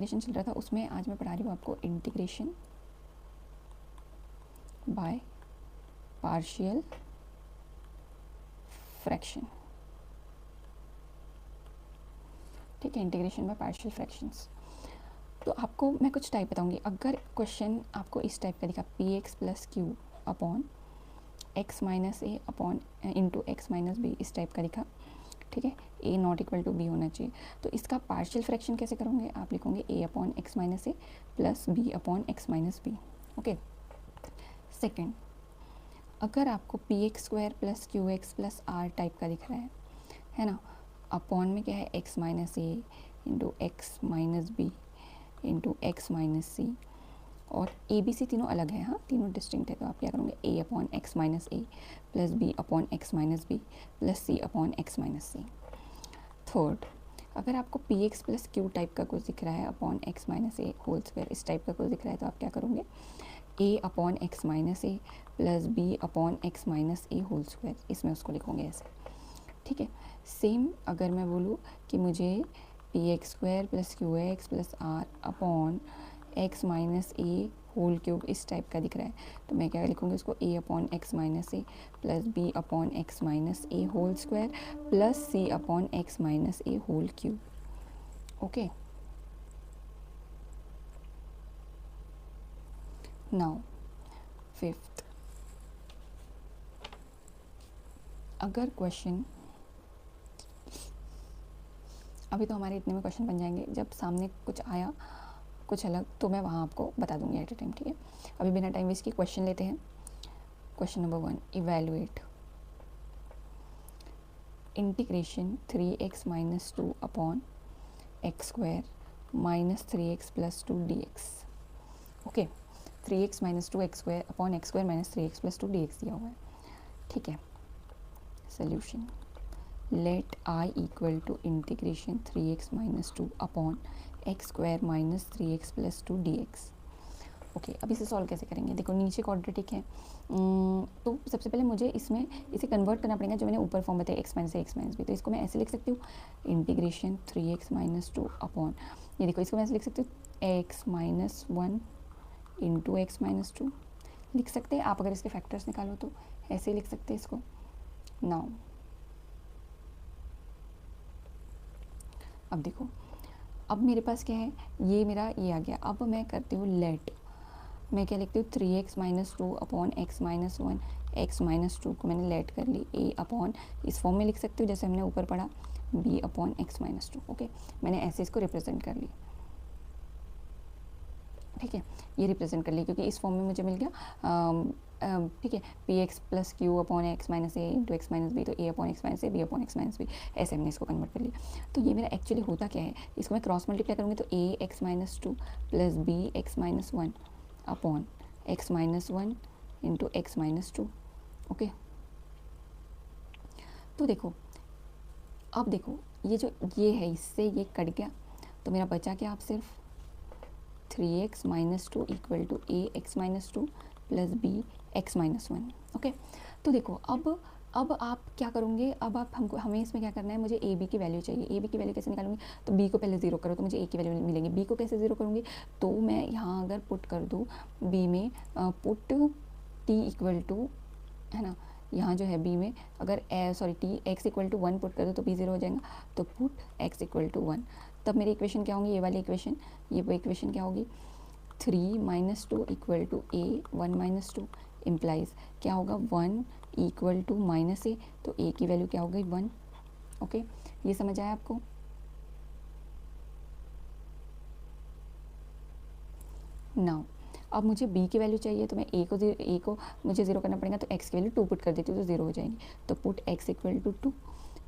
Integration चल रहा था उसमें आज मैं पढ़ा रही हूँ आपको इंटीग्रेशन बाय पार्शियल फ्रैक्शन। ठीक है, इंटीग्रेशन बाय पार्शियल फ्रैक्शंस। तो आपको मैं कुछ टाइप बताऊंगी। अगर क्वेश्चन आपको इस टाइप का दिखा p x plus q upon x minus a upon into x minus b, इस टाइप का दिखा, ठीक है, a not equal to b होना चाहिए, तो इसका पार्शियल फ्रैक्शन कैसे करोगे? आप लिखोगे a upon x minus a plus B upon x minus b. Okay. Second, अगर आपको p x square plus q x plus r type का दिख रहा है ना, अपॉन में क्या है x minus a into x minus b into x minus c, और ए बी सी तीनों अलग है, हाँ तीनों डिस्टिंक्ट है, तो आप क्या करोगे a upon x minus a plus B upon x minus b plus c upon x minus c. Third, अगर आपको p x plus q type का कुछ दिख रहा है upon x minus a whole square, इस टाइप का कुछ दिख रहा है, तो आप क्या करोगे a upon x minus a plus B upon x minus a whole square, इसमें उसको लिखोगे ऐसे। ठीक है। सेम अगर मैं बोलूँ कि मुझे p x square plus q x plus r upon x minus a whole cube इस टाइप का दिख रहा है, तो मैं क्या लिखूँगी उसको a upon x minus a plus B upon x minus a whole square plus c upon x minus a whole cube. Okay. Now fifth, अगर क्वेश्चन, अभी तो हमारे इतने में क्वेश्चन बन जाएंगे, जब सामने कुछ आया कुछ अलग तो मैं वहाँ आपको बता दूंगी एट ए टाइम। ठीक है, अभी बिना टाइम वेस्ट किए क्वेश्चन लेते हैं। Question number 1, evaluate integration 3x minus 2 upon x square minus 3x plus 2 dx। Okay, 3x minus 2 x square upon x square minus 3x plus 2 dx दिया हुआ है। ठीक है, solution, let i equal to integration 3x minus 2 upon x square minus 3x plus 2 dx। Okay, अब इसे solve कैसे करेंगे? देखो नीचे क्वाड्रेटिक है, तो सबसे पहले मुझे इसमें इसे कन्वर्ट करना पड़ेगा जो मैंने ऊपर फॉर्म बताया एक्स माइनस ए एक्स माइनस बी, तो इसको मैं ऐसे लिख सकती हूँ इंटीग्रेशन 3x माइनस 2 अपॉन, ये देखो इसको मैं ऐसे लिख सकती हूँ x minus 1 into x minus 2 लिख सकते हैं आप। अगर इसके फैक्टर्स निकालो तो ऐसे लिख सकते हैं इसको। नाउ अब देखो, अब मेरे पास क्या है, ये मेरा ये आ गया। अब मैं करती हूँ लेट, मैं क्या लिखती हूँ 3x minus 2 upon x minus 1, x minus 2 को मैंने लेट कर ली ए अपॉन, इस फॉर्म में लिख सकती हूँ जैसे हमने ऊपर पढ़ा B upon x minus 2। Okay, मैंने ऐसे इसको रिप्रेजेंट कर ली। ठीक है, ये रिप्रेजेंट कर ली क्योंकि इस फॉर्म में मुझे मिल गया। ठीक है, p x plus q upon x minus a into x minus b, तो a upon x minus a b upon x minus b, ऐसे हमने इसको कन्वर्ट कर लिया। तो ये मेरा एक्चुअली होता क्या है, इसको मैं क्रॉस मल्टीप्लाई करूँगी तो a x minus 2 plus B x minus 1 upon x minus 1 into x minus 2। Okay, तो देखो, अब देखो ये जो ये है इससे ये कट गया, तो मेरा बचा क्या, आप सिर्फ 3x minus 2 equal to A x minus 2 plus B x minus 1। Okay, तो देखो अब आप क्या करोगे, अब आप हमको हमें इसमें क्या करना है, मुझे ए बी की वैल्यू चाहिए। ए बी की वैल्यू कैसे निकालूंगी, तो बी को पहले ज़ीरो करो तो मुझे ए की वैल्यू मिलेगी। बी को कैसे ज़ीरो करूँगी, तो मैं यहाँ अगर पुट कर दूँ बी में पुट टी इक्वल टू, है ना, यहाँ जो है बी में अगर sorry T x equal to 1 put कर दो तो बी ज़ीरो हो जाएगा, तो पुट एक्स इक्वल टू 1, तब मेरी इक्वेशन क्या होगी, ये वाली इक्वेशन, ये वो इक्वेशन क्या होगी 3 minus 2 equal to A 1 minus 2 implies क्या होगा 1 इक्वल टू माइनस ए, तो ए की वैल्यू क्या हो गई 1। ओके, ये समझ आया आपको? नाउ अब मुझे b की वैल्यू चाहिए, तो मैं ए को मुझे ज़ीरो करना पड़ेगा, तो x की वैल्यू 2 पुट कर देती हूँ तो ज़ीरो हो जाएंगी, तो पुट x इक्वल टू 2,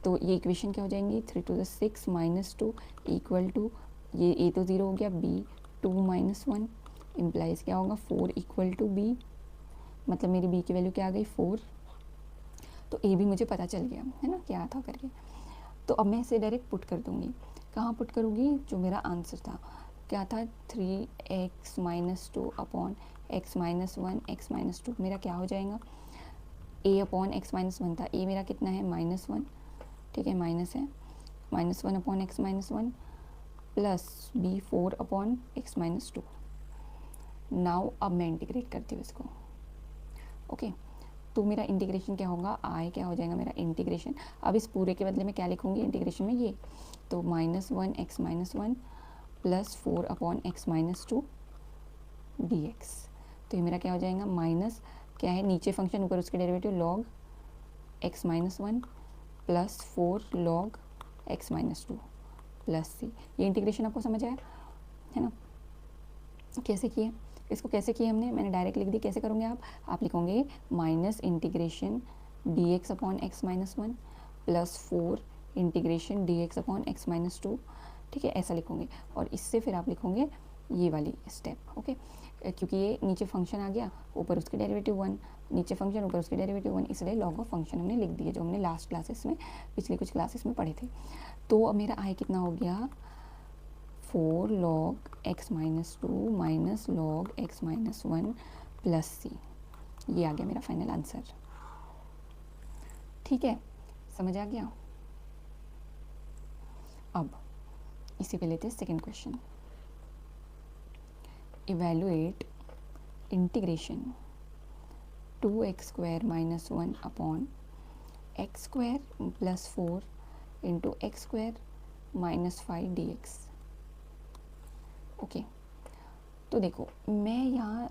तो ये इक्वेशन क्या हो जाएंगी 3 to the 6 minus 2 equal to, ये a तो ज़ीरो हो गया, b 2 माइनस 1 इम्प्लाइज क्या होगा 4 इक्वल टू b, मतलब मेरी b की वैल्यू क्या आ गई 4, तो a भी मुझे पता चल गया है ना क्या था करके। तो अब मैं इसे डायरेक्ट पुट कर दूँगी, कहाँ पुट करूँगी, जो मेरा आंसर था क्या था 3x minus 2 upon x minus 1 x minus 2, मेरा क्या हो जाएगा a अपॉन एक्स माइनस 1 था, a मेरा कितना है -1, ठीक है माइनस है, -1 upon x minus 1 plus B 4 upon x minus 2। Now अब मैं इंटीग्रेट करती हूँ इसको। ओके तो मेरा इंटीग्रेशन क्या होगा, आई क्या हो जाएगा मेरा इंटीग्रेशन। अब इस पूरे के बदले में क्या लिखूँगी इंटीग्रेशन में, ये तो -1 x minus 1 plus 4 upon x minus 2 D x. तो ये मेरा क्या हो जाएगा, माइनस क्या है नीचे फंक्शन, ऊपर उसके derivative log x minus 1 plus 4 log x minus 2 plus c. ये इंटीग्रेशन आपको समझ आया है ना, कैसे किए इसको, कैसे किए हमने, मैंने डायरेक्ट लिख दी। कैसे करोगे आप लिखोगे minus integration D x upon x minus 1 plus 4 integration D x upon x minus 2, ठीक है, ऐसा लिखोगे। और इससे फिर आप लिखोगे ये वाली स्टेप। ओके क्योंकि ये नीचे फंक्शन आ गया, ऊपर उसके डेरिवेटिव 1, नीचे फंक्शन ऊपर उसके डेरिवेटिव 1, इसलिए लॉग ऑफ फंक्शन हमने लिख दिए, जो हमने लास्ट क्लासेस में, पिछली कुछ क्लासेस में पढ़े थे। तो अब मेरा आई कितना हो गया, 4 log x minus 2 minus log x minus 1 plus c. ये आ गया मेरा फाइनल आंसर। ठीक है, समझ आ गया। अब इसी पे लेते हैं second question. Evaluate integration 2x square minus 1 upon x square plus 4 into x square minus 5 D x. Okay तो देखो मैं यहाँ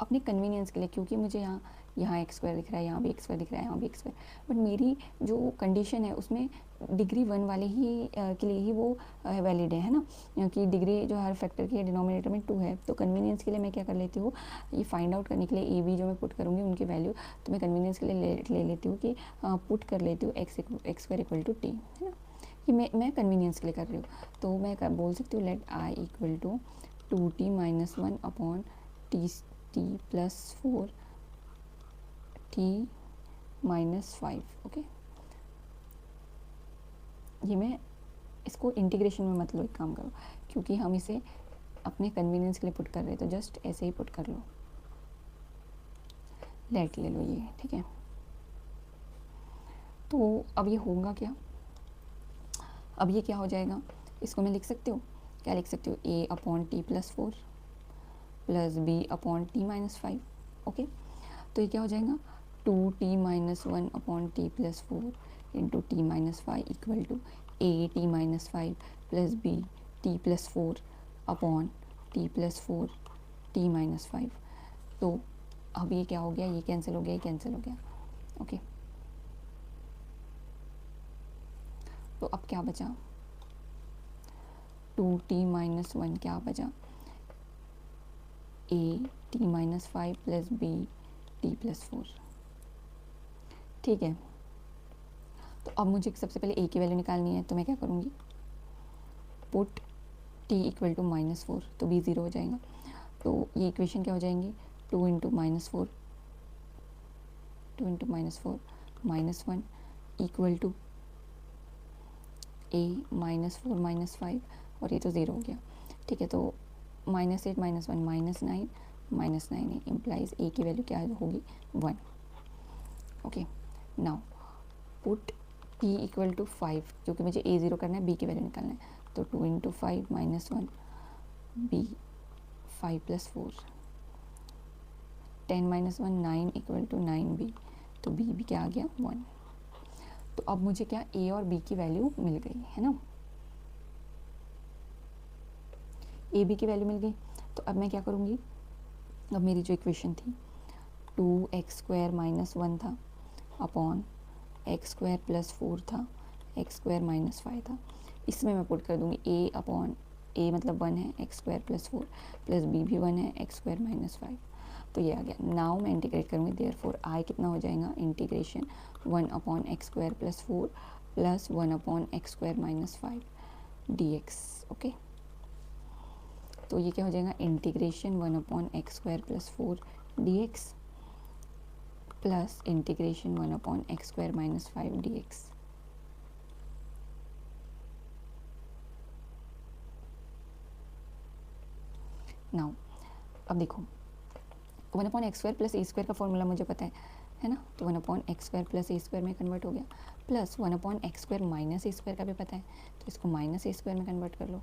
अपने कन्वीनियंस के लिए, क्योंकि मुझे यहाँ एक्स स्क्वायर दिख रहा है, यहाँ भी एक्स स्क्वायर दिख रहा है, यहाँ भी एक्स स्क्वायर, बट मेरी जो कंडीशन है उसमें डिग्री 1 वाले ही के लिए ही वो वैलिड है ना, कि डिग्री जो हर फैक्टर की है डिनोमिनेटर में 2 है। तो कन्वीनियंस के लिए मैं क्या कर लेती हूँ, ये फाइंड आउट करने के लिए ए बी जो मैं पुट करूँगी उनकी वैल्यू, तो मैं कन्वीनियंस के लिए ले लेती हूँ कि पुट कर लेती हूँ x square equal to T, है ना। कि मैं कन्वीनियंस के लिए कर रही हूँ, तो मैं बोल सकती हूँ let I equal to 2t minus 1 upon T plus 4 T minus 5। Okay ये मैं इसको इंटीग्रेशन में मत लो, एक काम करो, क्योंकि हम इसे अपने कन्वीनियंस के लिए पुट कर रहे हैं, तो जस्ट ऐसे ही पुट कर लो, लेट ले लो ये, ठीक है। तो अब ये होगा क्या, अब ये क्या हो जाएगा, इसको मैं लिख सकती हूँ, क्या लिख सकती हूँ, a upon T plus 4 plus B upon T minus 5। Okay तो ये क्या हो जाएगा, 2t minus 1 upon T plus 4 into T minus 5 equal to a T minus 5 plus B T plus 4 upon T plus 4 T minus 5। तो अब ये क्या हो गया, ये कैंसिल हो गया, ये कैंसिल हो गया। ओके तो अब क्या बचा, 2t माइनस 1 क्या बचा, a t minus 5 plus B T plus 4। ठीक है, तो अब मुझे सबसे पहले a की वैल्यू निकालनी है, तो मैं क्या करूँगी, पुट t इक्वल टू -4, तो b 0 हो जाएगा। तो ये इक्वेशन क्या हो जाएंगी, 2 into minus 4 minus 1 equal to a -4 -5, और ये तो 0 हो गया। ठीक है, तो -8 -1 -9 है, इम्प्लाइज a की वैल्यू क्या होगी, 1। Okay now put t equal to 5, क्योंकि मुझे a 0 करना है, b की वैल्यू निकालना है, तो 2 into 5 -1 b 5 plus 4 10 -1 9 equal to 9b, तो b भी क्या आ गया, 1। तो अब मुझे क्या a और b की वैल्यू मिल गई है ना, ए बी की वैल्यू मिल गई। तो अब मैं क्या करूँगी, अब मेरी जो इक्वेशन थी 2x स्क्वायर माइनस 1 था अपॉन एक्स स्क्वायर प्लस 4 था, एक्स स्क्वायर माइनस 5 था, इसमें मैं पुट कर दूँगी a अपॉन a मतलब 1 है, x square plus 4 plus b भी 1 है, एक्स स्क्वायर माइनस 5। तो ये आ गया। नाउ मैं इंटीग्रेट करूँगी, देयरफॉर आई कितना हो जाएगा, integration 1 upon x square plus 4 plus 1 upon x square minus 5 D x. Okay तो ये क्या हो जाएगा, integration 1 upon x square plus 4 D x plus integration 1 upon x square minus 5 D x. Now अब देखो 1 अपॉन एक्स स्क्वायर प्लस ए square का formula मुझे पता है ना, तो 1 अपॉन एक्स स्क्वायर प्लस ए स्क्वायर में कन्वर्ट हो गया, plus 1 upon x square minus a square का भी पता है, तो इसको माइनस ए स्क्वायर में कन्वर्ट कर लो,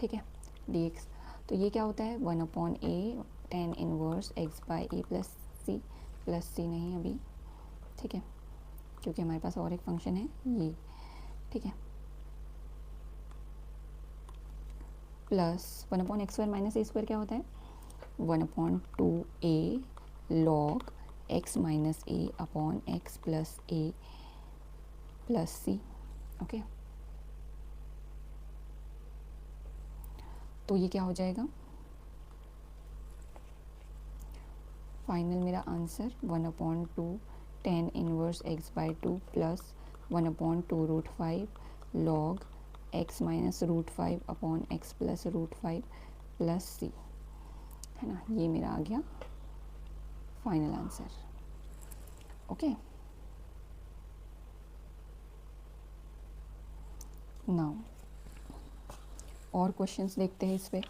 ठीक है, dx। तो ये क्या होता है 1/a tan inverse x by a plus c नहीं अभी, ठीक है, क्योंकि हमारे पास और एक फंक्शन है ये, ठीक है, plus 1/x² minus a square क्या होता है 1/2a log x minus a upon x plus a plus c. Okay, तो ये क्या हो जाएगा, फाइनल मेरा answer 1/2 tan inverse x by 2 plus 1/2√5 log x minus √5 upon x plus √5 plus c, है ना, ये मेरा आ गया फाइनल आंसर। ओके, नाउ और क्वेश्चंस देखते हैं इस पे।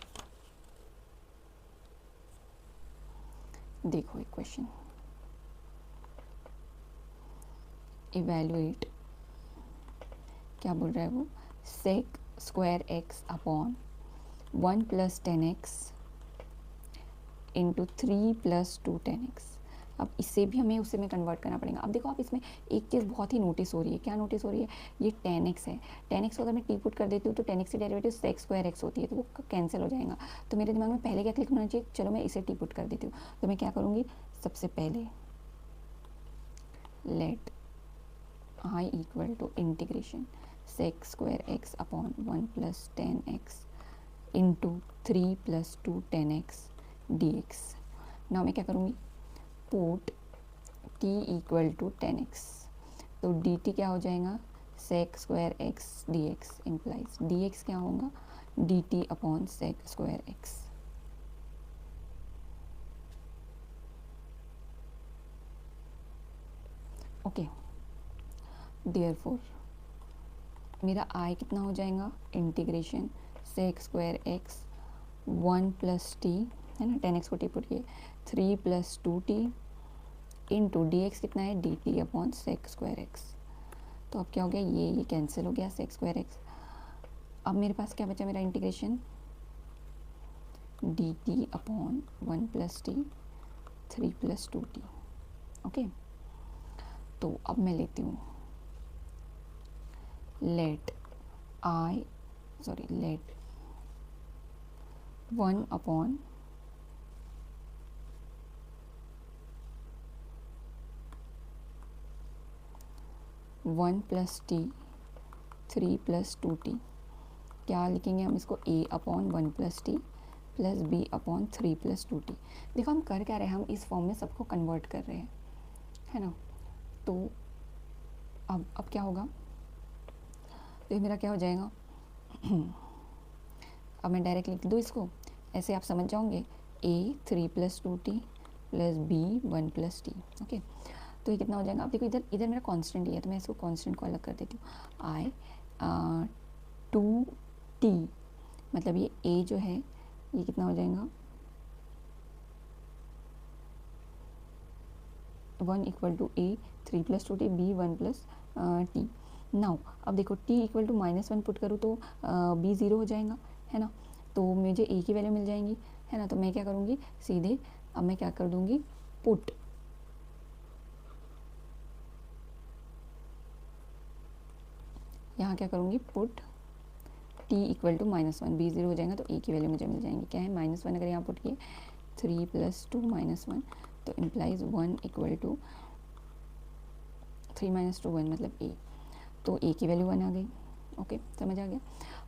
देखो एक क्वेश्चन, इवेलुएट, क्या बोल रहा है वो, sec square x upon 1 + 10x into 3 + 2 10x। अब इससे भी हमें उसे में कन्वर्ट करना पड़ेगा। अब देखो आप इसमें एक चीज़ बहुत ही नोटिस हो रही है, क्या नोटिस हो रही है, ये 10x है, 10x को अगर मैं टी पुट कर देती हूँ तो 10x की डेरिवेटिव सेक स्क्वायर एक्स होती है, तो वो कैंसिल हो जाएगा। तो मेरे दिमाग में पहले क्या क्लिक होना चाहिए, चलो मैं इसे टी पुट कर देती हूँ। तो मैं क्या करूँगी, सबसे पहले let i equal to integration sec square x upon 1 + 10x into 3 + 2 10x dx। Now मैं क्या करूँगी, put t equal to 10x, तो dt क्या हो जाएगा sec square x dx, implies dx क्या होगा dt upon sec square x. Okay, therefore मेरा i कितना हो जाएगा, integration sec square x 1 + t, है ना, 10x को टी पुट किए, 3 + 2t इंटू डी एक्स कितना है dt upon sec square x. तो अब क्या हो गया, ये कैंसिल हो गया सेक स्क्वायर एक्स। अब मेरे पास क्या बचा, मेरा integration dt upon 1 + t 3 + 2t। Okay, तो अब मैं लेती हूँ लेट 1 अपॉन 1 + t 3 + 2t, क्या लिखेंगे हम इसको, a upon 1 + t plus b upon 3 + 2t। देखो हम कर क्या रहे हैं, हम इस फॉर्म में सबको कन्वर्ट कर रहे हैं, है ना। तो अब क्या होगा, तो ये मेरा क्या हो जाएगा अब मैं डायरेक्ट लिख दूँ इसको, ऐसे आप समझ जाओगे, a 3 + 2t plus b 1 + t। Okay, तो ये कितना हो जाएगा, अब देखो इधर मेरा कांस्टेंट ही है, तो मैं इसको कांस्टेंट को अलग कर देती हूँ। i 2t मतलब ये a जो है ये कितना हो जाएगा 1 equal to a 3 + 2t b 1 + t। Now अब देखो t इक्वल टू -1 पुट करूँ तो b 0 हो जाएगा, है ना, तो मुझे a की वैल्यू मिल जाएंगी, है ना। तो मैं क्या करूँगी सीधे, अब मैं क्या कर दूँगी, पुट यहाँ क्या करूँगी, put t equal to -1, b 0 हो जाएगा तो a की वैल्यू मुझे मिल जाएंगी, क्या है -1, अगर यहाँ पुट किए 3 + 2 -1 तो इम्प्लाइज 1 इक्वल टू 3 - 2 1 मतलब a, तो a की वैल्यू 1 आ गई। ओके, समझ आ गया।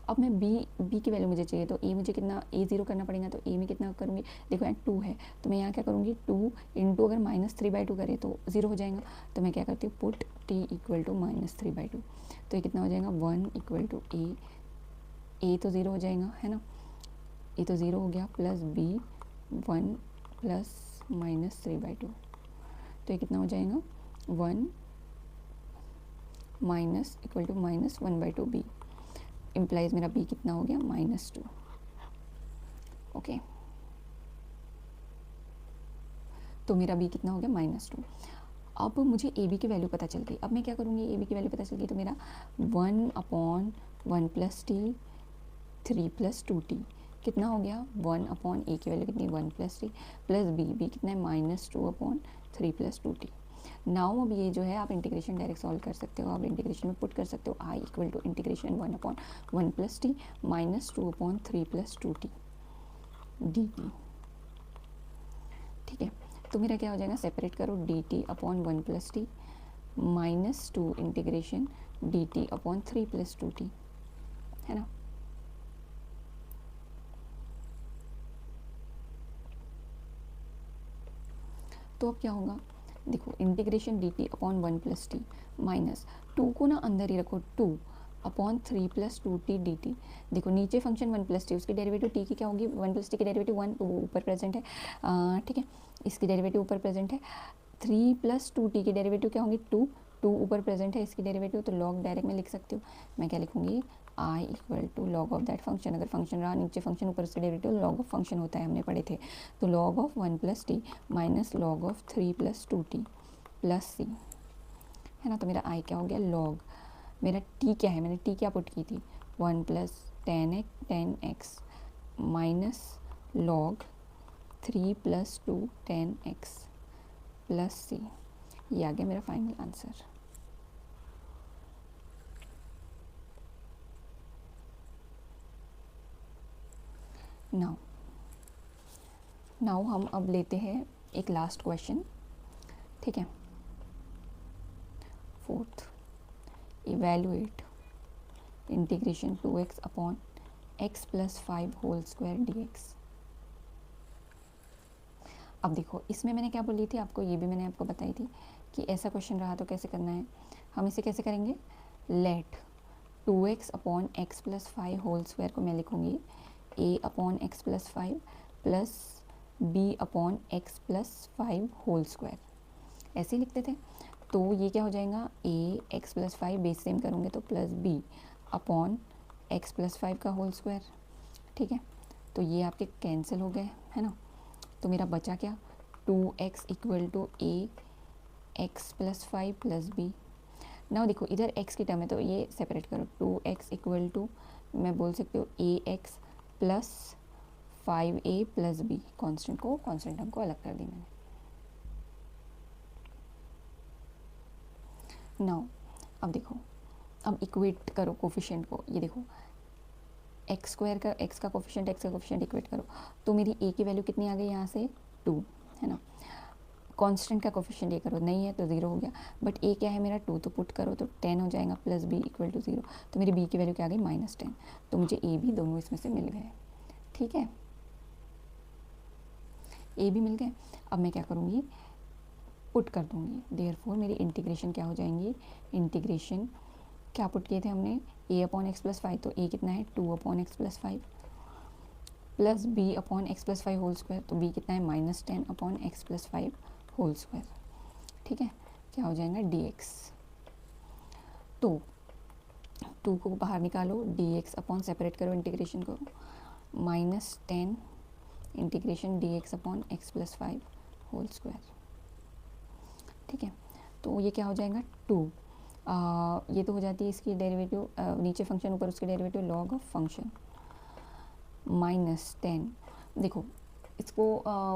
अब मैं b की वैल्यू मुझे चाहिए, तो a मुझे कितना, a 0 करना पड़ेगा, तो a में कितना करूँगी, देखो यहाँ 2 है, तो मैं यहाँ क्या करूँगी 2 इंटू अगर -3/2 करे तो 0 हो जाएगा, तो मैं क्या करती हूँ पुट t इक्वल टू -3/2, तो ये कितना हो जाएगा 1 इक्वल टू a तो 0 हो जाएगा, है ना, a तो 0 हो गया, प्लस b 1 प्लस -3/2, तो ये कितना हो जाएगा 1 minus equal to -1/2 b, implies मेरा b कितना हो गया -2। ओके, तो मेरा b कितना हो गया -2। अब मुझे ए बी की वैल्यू पता चल गई, अब मैं क्या करूँगी, ए बी की वैल्यू पता चल गई तो मेरा 1/1 + t 3 प्लस 2t कितना हो गया 1 अपॉन ए की वैल्यू कितनी 1 प्लस टी प्लस बी कितना है -2 अपॉन 3 प्लस 2t। नाउ अब ये जो है आप इंटीग्रेशन डायरेक्ट सॉल्व कर सकते हो, आप इंटीग्रेशन में पुट कर सकते हो I equal to integration 1 upon 1 plus t -2 upon 3 plus 2t dt। ठीक है, तो मेरा क्या हो जाएगा, सेपरेट करो dt upon 1 plus t -2 integration dt upon 3 plus 2t, है ना। तो अब क्या होगा, देखो integration dt upon 1 plus t minus 2 को ना अंदर ही रखो 2 अपॉन 3 प्लस 2t dt। देखो नीचे फंक्शन 1 प्लस टी, उसकी डेरिवेटिव t की क्या होगी, 1 प्लस टी की डेरिवेटिव 1, तो वो ऊपर प्रेजेंट है, ठीक है, इसकी डेरिवेटिव ऊपर प्रेजेंट है। 3 प्लस 2t की डेरिवेटिव क्या होंगी 2 ऊपर प्रेजेंट है इसकी डेरिवेटिव, तो लॉग डायरेक्ट में लिख सकती हूँ। मैं क्या लिखूंगी, I equal to log of that function, अगर फंक्शन रहा नीचे फंक्शन ऊपर उसके डेरिवेटिव लॉग ऑफ फंक्शन होता है, हमने पढ़े थे। तो log of 1 plus t minus log of 3 plus 2t plus c, है ना। तो मेरा आई क्या हो गया, लॉग, मेरा टी क्या है, मैंने टी क्या पुट की थी 1 plus 10x minus log 3 plus 2 10x plus c, ये आ गया मेरा फाइनल आंसर। नाउ हम अब लेते हैं एक लास्ट क्वेश्चन, ठीक है। 4th, evaluate integration 2x upon x plus 5 whole square dx। अब देखो इसमें मैंने क्या बोली थी आपको, ये भी मैंने आपको बताई थी कि ऐसा क्वेश्चन रहा तो कैसे करना है। हम इसे कैसे करेंगे, let 2x upon x plus 5 whole square को मैं लिखूँगी a upon x plus 5 plus b upon x plus 5 whole square, ऐसे ही लिखते थे। तो ये क्या हो जाएगा, a x plus 5 base same करूँगे तो plus b upon x plus 5 का होल स्क्वायर, ठीक है। तो ये आपके कैंसिल हो गए, है ना। तो मेरा बचा क्या, 2x equal to a x plus 5 plus b। ना देखो इधर x की टर्म है तो ये सेपरेट करो, 2x इक्वल टू मैं बोल सकती हूँ a x plus 5a plus b, constant term को अलग कर दी मैंने। नाउ अब देखो, अब इक्वेट करो कोफिशिएंट को, ये देखो एक्स स्क्वायर का एक्स का कोफिशिएंट इक्वेट करो, तो मेरी a की वैल्यू कितनी आ गई यहाँ से 2, है ना। कांस्टेंट का कोफिशिएंट ये करो, नहीं है तो 0 हो गया, बट a क्या है मेरा 2, तो पुट करो तो 10 हो जाएगा प्लस b इक्वल टू 0, तो मेरी b की वैल्यू क्या आ गई -10, तो मुझे a b दोनों इसमें से मिल गए, ठीक है, a भी मिल गए। अब मैं क्या करूँगी, पुट कर दूँगी, देयरफॉर मेरी इंटीग्रेशन क्या हो जाएंगी, इंटीग्रेशन क्या पुट किए थे हमने, a अपॉन एक्स प्लस 5, तो a कितना है 2 upon x plus 5 plus b upon x plus 5 whole square, तो b कितना है -10 upon x plus 5 whole square, ठीक है, क्या हो जाएगा dx। तो 2 को बाहर निकालो, dx अपॉन सेपरेट करो इंटीग्रेशन को, -10 integration dx upon x plus 5 whole square, ठीक है। तो ये क्या हो जाएगा 2, ये तो हो जाती है इसकी डेरिवेटिव, नीचे फंक्शन ऊपर उसकी डेरिवेटिव लॉग ऑफ फंक्शन -10, देखो इसको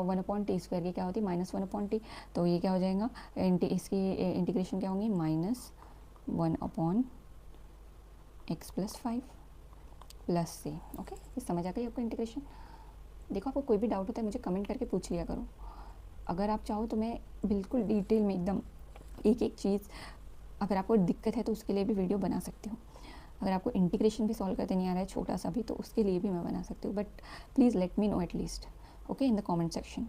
1 अपॉन टी स्क्वायर की क्या होती है -1 अपॉन टी, तो ये क्या हो जाएगा, इसकी इंटीग्रेशन क्या होंगी -1 upon x plus 5 plus c, okay. ये समझ आ गई आपको इंटीग्रेशन। देखो आपको कोई भी डाउट होता है मुझे कमेंट करके पूछ लिया करो, अगर आप चाहो तो मैं बिल्कुल डिटेल में एकदम एक एक चीज़, अगर आपको दिक्कत है तो उसके लिए भी वीडियो बना सकती हूँ। अगर आपको इंटीग्रेशन भी सॉल्व करते नहीं आ रहा है छोटा सा भी, तो उसके लिए भी मैं बना सकती हूँ, but please let me know at least, okay, in the comment section.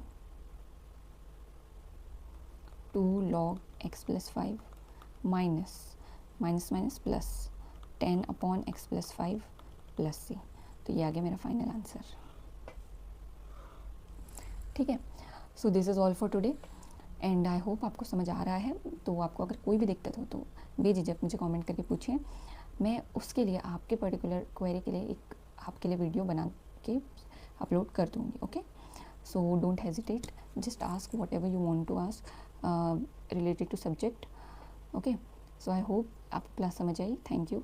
2 log x plus 5 minus plus 10 upon x plus 5 plus c, तो ये आ गया मेरा फाइनल आंसर, ठीक है। So this is all for today and I hope आपको समझ आ रहा है। तो आपको अगर कोई भी दिक्कत हो तो बेझिझक मुझे कमेंट करके पूछिए, मैं उसके लिए आपके पर्टिकुलर क्वेरी के लिए एक आपके लिए वीडियो बना के अपलोड कर दूँगी, okay. So don't hesitate, just ask whatever you want to ask related to subject, okay. So I hope आपको क्लास समझ आई, थैंक यू।